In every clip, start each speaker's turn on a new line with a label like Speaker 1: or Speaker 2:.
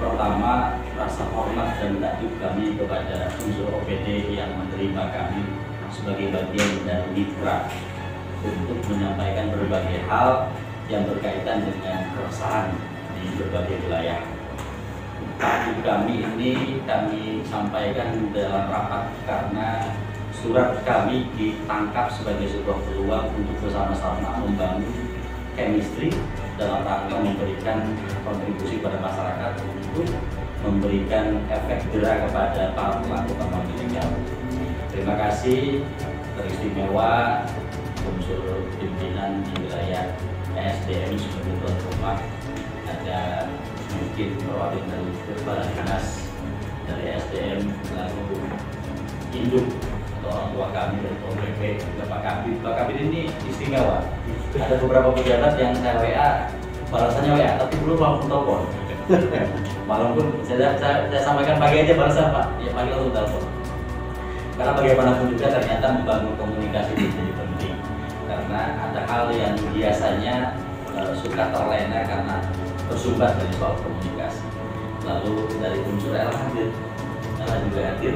Speaker 1: Pertama, rasa hormat dan takjub kami kepada unsur OPD yang menerima kami sebagai bagian dari mitra untuk menyampaikan berbagai hal yang berkaitan dengan keresahan di berbagai wilayah. Takjub kami ini kami sampaikan dalam rapat karena surat kami ditangkap sebagai sebuah peluang untuk bersama-sama membangun chemistry dalam rangka memberikan kontribusi pada masyarakat untuk memberikan efek jerak kepada para pelaku tambang ilegal. Terima kasih teristimewa unsur pimpinan di wilayah SDM sebagai tuan rumah. Ada mungkin perwakilan dari kepala dinas dari SDM, lalu induk atau orang tua kami dari OPP, Pak Kabid. Pak Kabid ini istimewa. Ada beberapa pejabat yang saya WA, balasannya WA, tapi belum langsung telepon. Malam pun saya sampaikan pagi aja balasan Pak, ya pagi langsung telepon. Karena bagaimanapun juga ternyata membangun komunikasi itu jadi penting. Karena ada hal yang biasanya suka terlena karena tersumbat dari soal komunikasi. Lalu dari unsur Ella hadir, Ella juga hadir.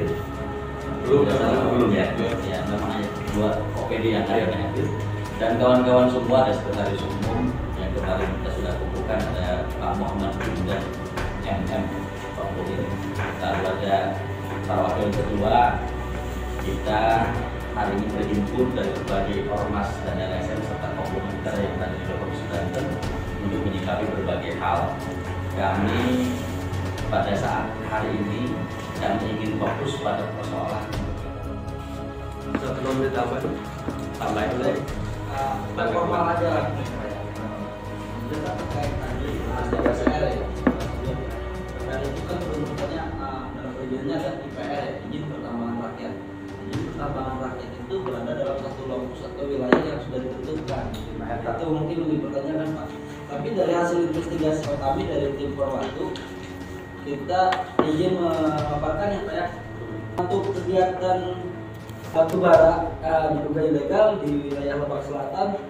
Speaker 1: Belum ya. Ya memang hanya 2 OPD yang hadir. Dan kawan-kawan semua, ada sekretaris umum yang kemarin kita sudah kumpulkan, ada Pak Muhammad dan MM Pak Bohir. Lalu ada para wakil ketua. Kita hari ini berhimpun dari berbagai ormas dan LSM serta komunitas yang ada di Provinsi Banten untuk menyikapi berbagai hal. Kami pada saat hari ini kami ingin fokus pada persoalan.
Speaker 2: Sebelum ditambah, tambahin lagi.
Speaker 3: Formal aja. Kita terkait tadi DPR ya. Dan itu kan bentuknya dalam perizinannya ada IPR, izin pertambangan rakyat. Izin pertambangan rakyat itu berada dalam satu lokus atau wilayah yang sudah ditentukan. Itu mungkin lebih dipertanyakan Pak. Tapi dari hasil investigasi kami dari tim Forwatu, kita izin memaparkan yang kayak untuk kegiatan batu bara diduga ilegal di wilayah Lebak Selatan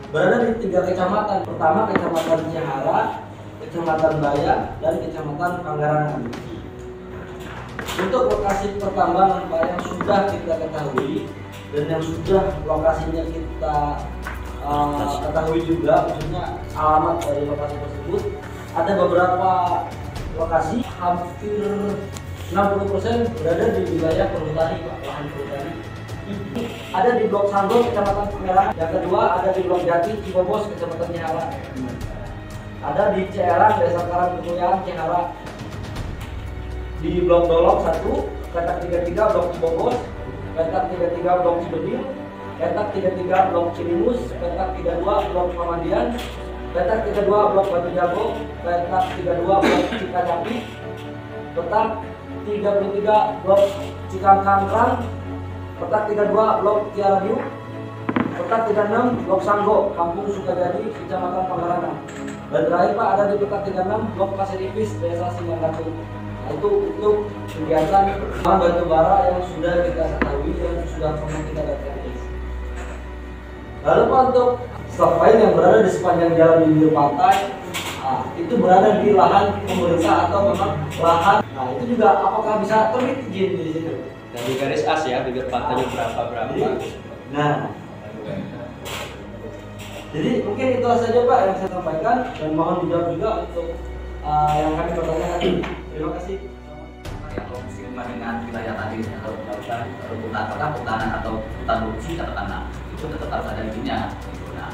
Speaker 3: berada di 3 kecamatan. Pertama Kecamatan Cihara, Kecamatan Bayang, dan Kecamatan Panggarangan. Untuk lokasi pertambangan Pak yang sudah kita ketahui dan yang sudah lokasinya kita ketahui juga, maksudnya alamat dari lokasi tersebut, ada beberapa lokasi hampir 60% berada di wilayah perhutani Pak, lahan perhutani. Ada di Blok Sanggol, Kecamatan Panggarangan. Yang kedua ada di Blok Jati, Cibobos, Kecamatan Cihara. Ada di Ceerang, Desa Karangkemuyan, Cihara. Di Blok Dolok 1, petak 33 Blok Cibobos, petak 33 Blok Cibening, petak 33 Blok Cilimus, petak 32 Blok Pamadian, petak 32 Blok Batu Jago, petak 32 Blok Cikacapi, petak 33 Blok Cikangkangrang, petak 32 Blok Tiaradiu, petak 36 Blok Sanggo, Kampung Sukajadi, Kecamatan Panggarangan. Dan terakhir Pak ada di petak 36 Blok Pasir Ipis, Desa Singgangatu. Nah, itu untuk kegiatan batu bara yang sudah kita ketahui dan sudah pernah kita datangi. Lalu Pak untuk stok lain yang berada di sepanjang jalan bibir pantai, itu berada di lahan pemerintah atau memang lahan. Nah itu juga apakah bisa terbit izin di situ?
Speaker 2: Dan di garis as ya, bibir pantainya berapa.
Speaker 3: Nah, jadi mungkin itu saja Pak yang saya sampaikan dan mohon dijawab juga untuk yang kami pertanyakan. Terima kasih.
Speaker 1: Atau stigma dengan wilayah tadi atau perhutanan atau hutan produksi atau tanah itu tetap harus ada izinnya. Nah,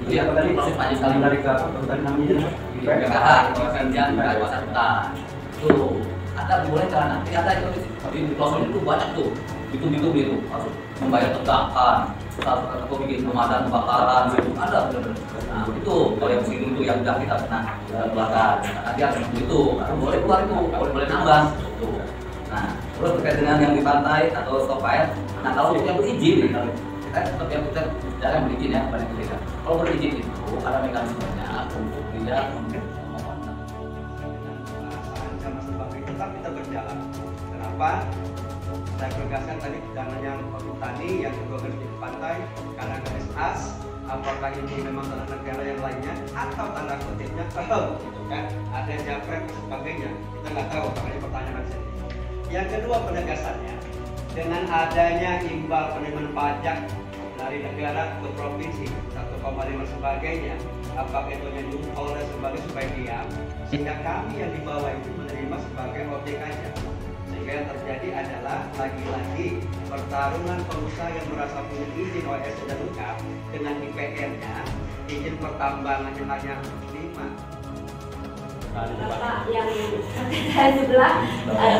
Speaker 1: itu ya tadi proses panjang sekali dari ke perhutanan namanya BPH, pengajian kawasan hutan. Itu ada boleh cara nanti ada itu di pelosok itu banyak tuh. Itu harus membayar tegakan, atau bikin pemadam kebakaran gitu ada benar-benar. Nah itu kalau yang situ itu yang sudah kita pernah keluarkan, nanti harus itu boleh keluar itu, boleh nambah itu. Nah terus terkait dengan yang di pantai atau stop air, nah kalau untuk yang berizin, kita tetap yang kita jarang berizin ya pada kita. Kalau berizin itu ada mekanismenya untuk dia memohon.
Speaker 4: Sama sebagai tetap kita berjalan. Kenapa? Saya tegaskan tadi jangan yang perhutani yang juga di pantai karena garis as apakah ini memang tanah negara yang lainnya atau tanda kutipnya gitu kan, ada japret dan sebagainya, kita nggak tahu, makanya pertanyaan sendiri. Yang kedua, penegasannya dengan adanya imbal penerimaan pajak dari negara ke provinsi 1,5 sebagainya, apakah itu nyumpul dan sebagainya supaya diam, sehingga kami yang di bawah itu menerima sebagai objek aja. Sehingga yang terjadi adalah lagi-lagi pertarungan pengusaha yang merasa punya izin OSN dan UKAP dengan IPR-nya, izin pertambangan yang hanya 5.
Speaker 5: Bapak yang sebelah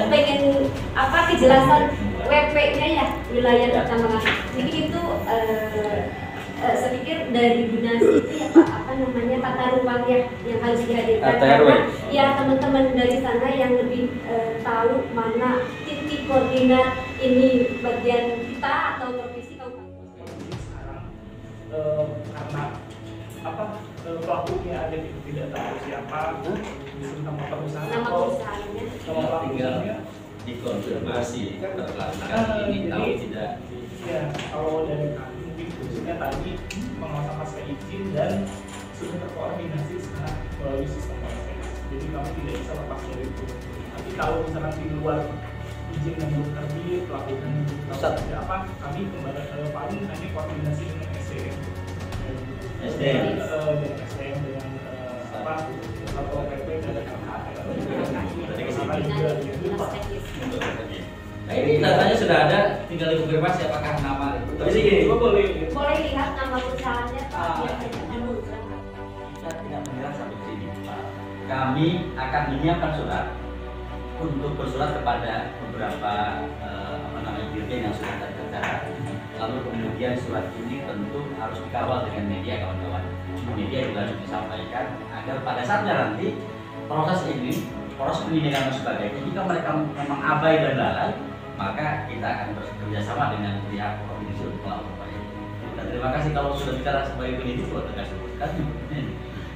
Speaker 5: pengen apa kejelasan WP-nya ya, wilayah pertambangan. Jadi itu saya pikir dari dinasti itu ya Pak, apa namanya, tata ruang ya yang harus dihadirkan, karena ya teman-teman dari sana yang lebih tahu mana titik koordinat ini bagian kita atau provinsi kabupaten.
Speaker 6: Sekarang karena apa pelakunya ada tidak tahu siapa, nama perusahaan
Speaker 5: Nama
Speaker 6: atau
Speaker 5: perusahaannya.
Speaker 6: nama pelaku usahanya.
Speaker 1: Dikonfirmasi terklarifikasi ini kalau tidak.
Speaker 6: Ya, kalau dari kami mungkin khususnya tadi pengawasan pasca izin dan sudah terkoordinasi sekarang melalui sistem OSS. Jadi kami tidak bisa lepas dari itu. Tapi kalau misalkan di luar izin yang belum terbit, pelakukan seperti apa, kami kembali paling hanya koordinasi dengan SDM.
Speaker 1: SDM.
Speaker 6: Dengan SDM dengan apa Satpol PP dan KHR.
Speaker 5: Dinas teknis.
Speaker 1: Nah, ini datanya sudah ada, tinggal dikonfirmasi apakah nama itu.
Speaker 6: Jadi gini, coba boleh
Speaker 5: lihat nama perusahaannya Pak.
Speaker 1: Kita tidak menyerah sampai sini, Pak. Kami akan menyiapkan surat untuk bersurat kepada beberapa dirjen yang sudah tercatat. Lalu kemudian surat ini tentu harus dikawal dengan media, kawan-kawan. Media juga harus disampaikan agar pada saatnya nanti proses ini, proses penyidikan dan sebagainya, jika mereka memang abai dan lalai, maka kita akan bekerja sama dengan pihak provinsi untuk melakukan upaya. Dan terima kasih kalau sudah bicara sebagai penyidik, buat tegas sekali.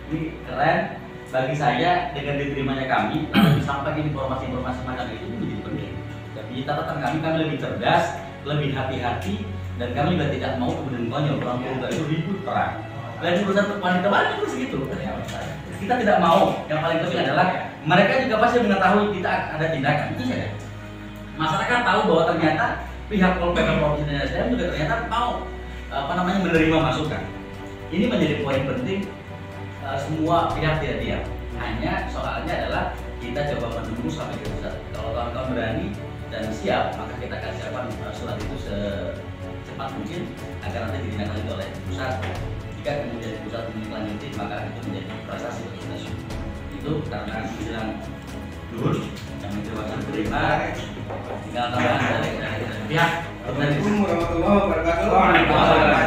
Speaker 1: Ini keren bagi saya dengan diterimanya kami, lalu disampaikan informasi-informasi macam itu menjadi penting. Tapi catatan kami lebih cerdas, lebih hati-hati, dan kami juga tidak mau kemudian konyol orang tua itu ribut perang. Lain urusan wanita wanita itu segitu. Kita tidak mau. Yang paling penting adalah mereka juga pasti mengetahui kita ada tindakan itu saja. Masyarakat tahu bahwa ternyata pihak Polpek Provinsi dan SDM juga ternyata mau menerima masukan. Ini menjadi poin penting. Semua pihak tidak diam. Hanya soalnya adalah kita coba menunggu sampai ke pusat. Kalau kawan-kawan berani dan siap, maka kita akan siapkan surat itu secepat mungkin agar nanti ditindaklanjuti oleh pusat. Jika kemudian pusat menindaklanjuti, maka itu menjadi prestasi bagi kita semua. Itu karena menjelang Duhur yang mencoba terima, tinggal tambahan dari pihak.
Speaker 4: Assalamualaikum warahmatullahi wabarakatuh.